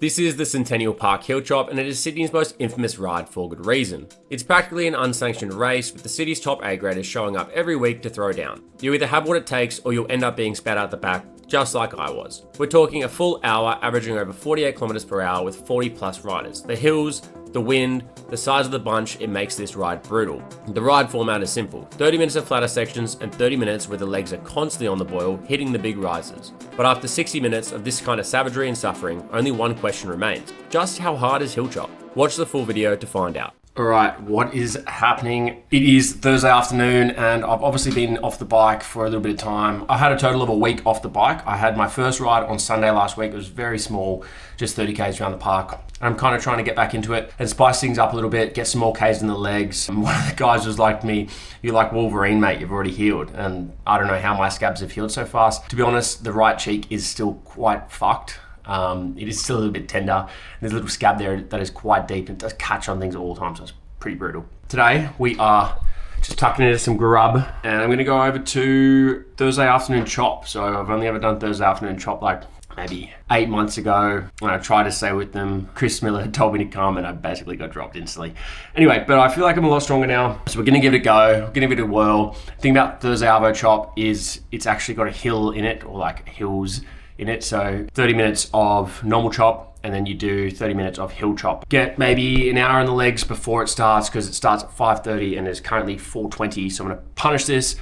This is the Centennial Park Hill Chop, and it is Sydney's most infamous ride for good reason. It's practically an unsanctioned race, with the city's top A-graders showing up every week to throw down. You either have what it takes, or you'll end up being spat out the back, just like I was. We're talking a full hour, averaging over 48 kilometers per hour with 40 plus riders. The hills, the wind, the size of the bunch, it makes this ride brutal. The ride format is simple. 30 minutes of flatter sections and 30 minutes where the legs are constantly on the boil, hitting the big rises. But after 60 minutes of this kind of savagery and suffering, only one question remains. Just how hard is hill chop? Watch the full video to find out. Alright, what is happening? It is Thursday afternoon and I've obviously been off the bike for a little bit of time. I had a total of a week off the bike. I had my first ride on Sunday last week. It was very small, just 30 Ks around the park. I'm kind of trying to get back into it and spice things up a little bit, get some more Ks in the legs. And one of the guys was like to me, "You're like Wolverine, mate, you've already healed." And I don't know how my scabs have healed so fast. To be honest, the right cheek is still quite fucked. It is still a little bit tender. There's a little scab there that is quite deep and it does catch on things all the time, so it's pretty brutal. Today, we are just tucking into some grub and I'm gonna go over to Thursday afternoon chop. So I've only ever done Thursday afternoon chop like maybe 8 months ago when I tried to stay with them. Chris Miller had told me to come and I basically got dropped instantly. Anyway, but I feel like I'm a lot stronger now. So we're gonna give it a go, we're gonna give it a whirl. The thing about Thursday Arvo chop is it's actually got a hill in it, or like hills in it. So 30 minutes of normal chop and then you do 30 minutes of hill chop. Get maybe an hour in the legs before it starts because it starts at 5:30 and it's currently 4:20. So I'm gonna punish this,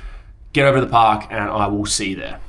get over to the park and I will see you there.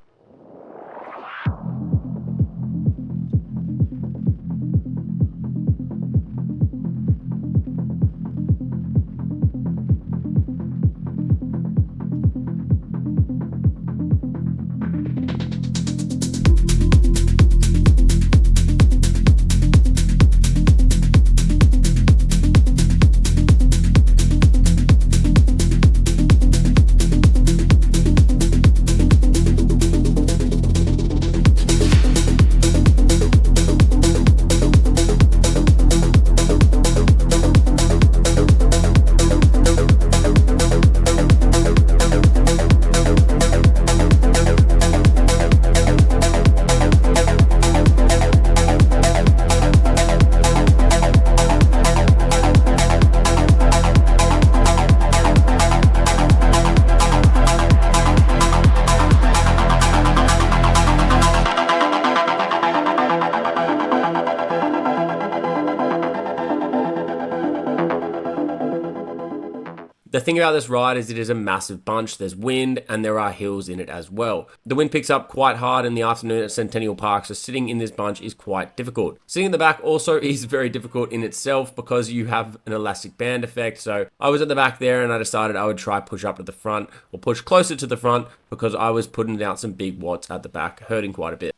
The thing about this ride is it is a massive bunch. There's wind and there are hills in it as well. The wind picks up quite hard in the afternoon at Centennial Park, so sitting in this bunch is quite difficult. Sitting in the back also is very difficult in itself because you have an elastic band effect. So I was at the back there and I decided I would try push up to the front or push closer to the front because I was putting out some big watts at the back, hurting quite a bit.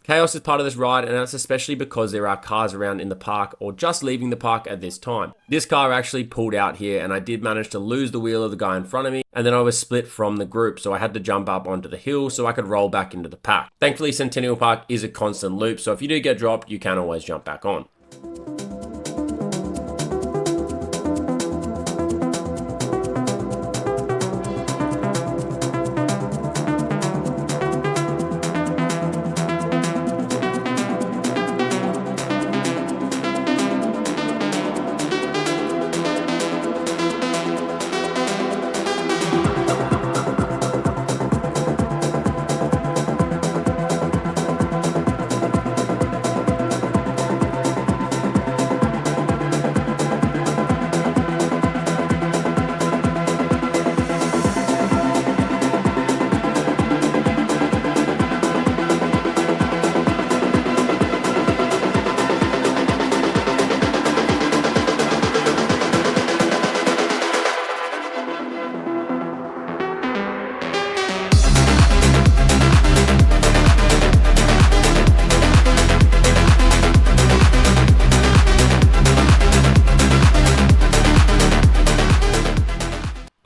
Chaos is part of this ride, and that's especially because there are cars around in the park or just leaving the park at this time. This car actually pulled out here and I did manage to lose the wheel of the guy in front of me, and then I was split from the group, so I had to jump up onto the hill so I could roll back into the pack. Thankfully, Centennial Park is a constant loop, so if you do get dropped, you can always jump back on.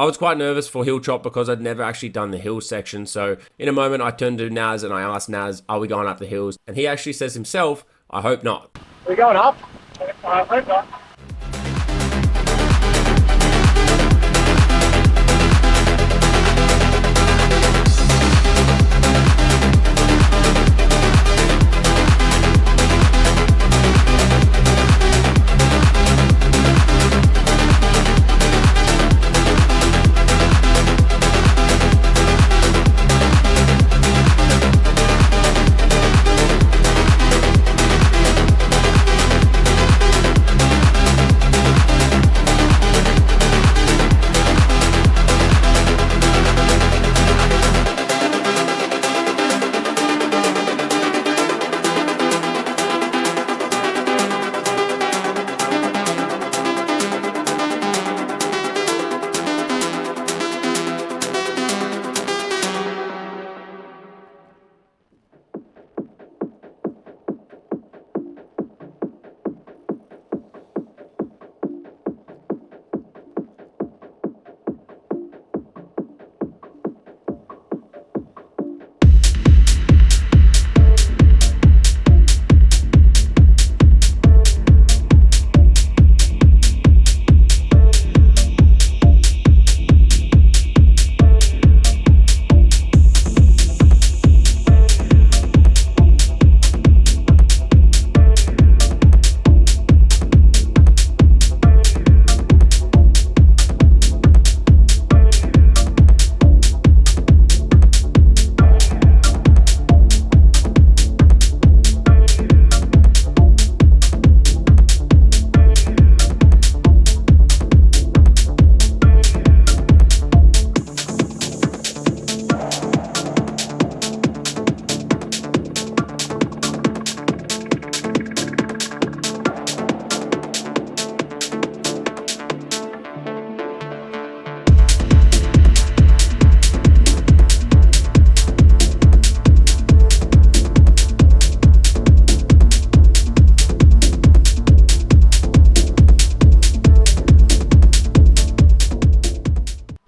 I was quite nervous for hill chop because I'd never actually done the hill section, so in a moment I turned to Naz and I asked Naz, are we going up the hills? And he actually says himself, I hope not. We're going up? I hope not.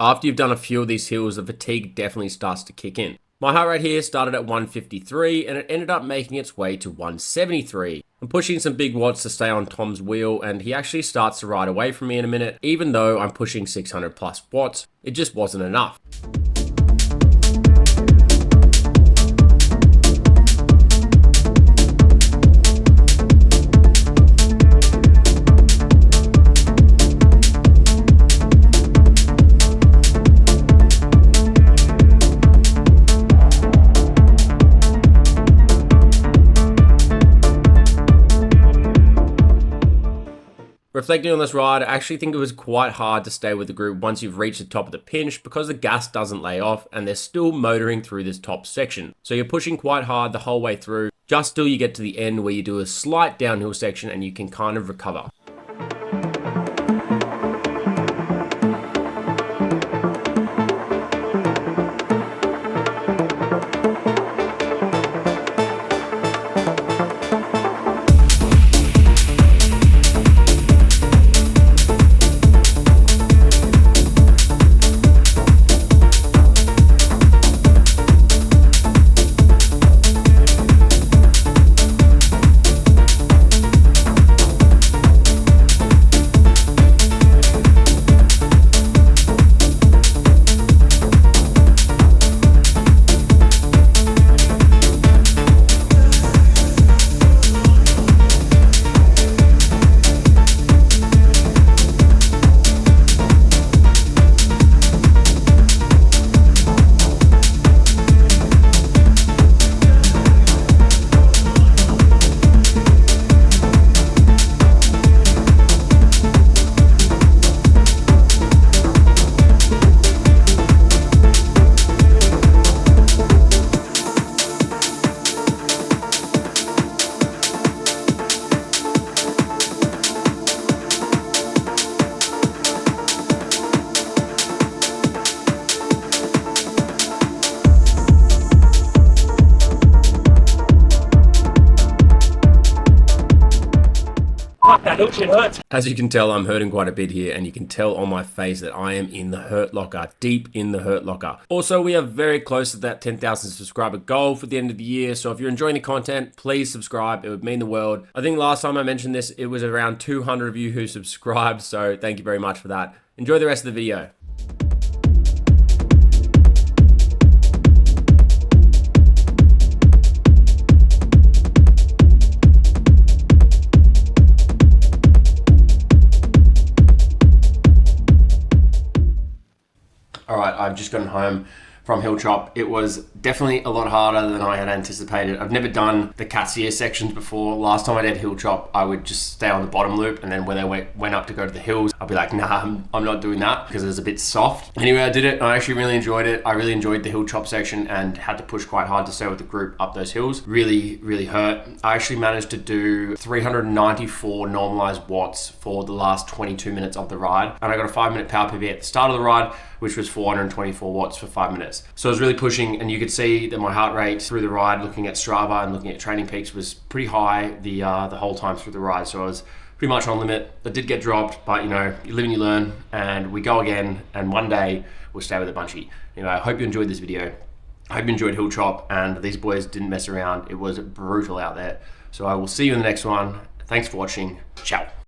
After you've done a few of these hills, the fatigue definitely starts to kick in. My heart rate here started at 153 and it ended up making its way to 173. I'm pushing some big watts to stay on Tom's wheel and he actually starts to ride away from me in a minute. Even though I'm pushing 600 plus watts, it just wasn't enough. Reflecting on this ride, I actually think it was quite hard to stay with the group once you've reached the top of the pinch because the gas doesn't lay off and they're still motoring through this top section. So you're pushing quite hard the whole way through, just till you get to the end where you do a slight downhill section and you can kind of recover. that hill shit hurts. As you can tell, I'm hurting quite a bit here, and you can tell on my face that I am in the hurt locker, deep in the hurt locker. Also, we are very close to that 10,000 subscriber goal for the end of the year, so if you're enjoying the content, please subscribe. It would mean the world. I think last time I mentioned this, it was around 200 of you who subscribed, so thank you very much for that. Enjoy the rest of the video. All right, I've just gotten home from Hill Chop. It was definitely a lot harder than I had anticipated. I've never done the Cassier sections before. Last time I did Hill Chop, I would just stay on the bottom loop, and then when they went up to go to the hills, I'd be like, nah, I'm not doing that because it's a bit soft. Anyway, I did it. I actually really enjoyed it. I really enjoyed the Hill Chop section and had to push quite hard to stay with the group up those hills. Really, really hurt. I actually managed to do 394 normalized watts for the last 22 minutes of the ride, and I got a 5-minute power PB at the start of the ride, which was 424 watts for 5 minutes. So I was really pushing, and you could see that my heart rate through the ride, looking at Strava and looking at Training Peaks, was pretty high the whole time through the ride. So I was pretty much on limit. I did get dropped, but you know, you live and you learn, and we go again, and one day we'll stay with a bunchie. Anyway, I hope you enjoyed this video. I hope you enjoyed Hill Chop, and these boys didn't mess around. It was brutal out there. So I will see you in the next one. Thanks for watching. Ciao.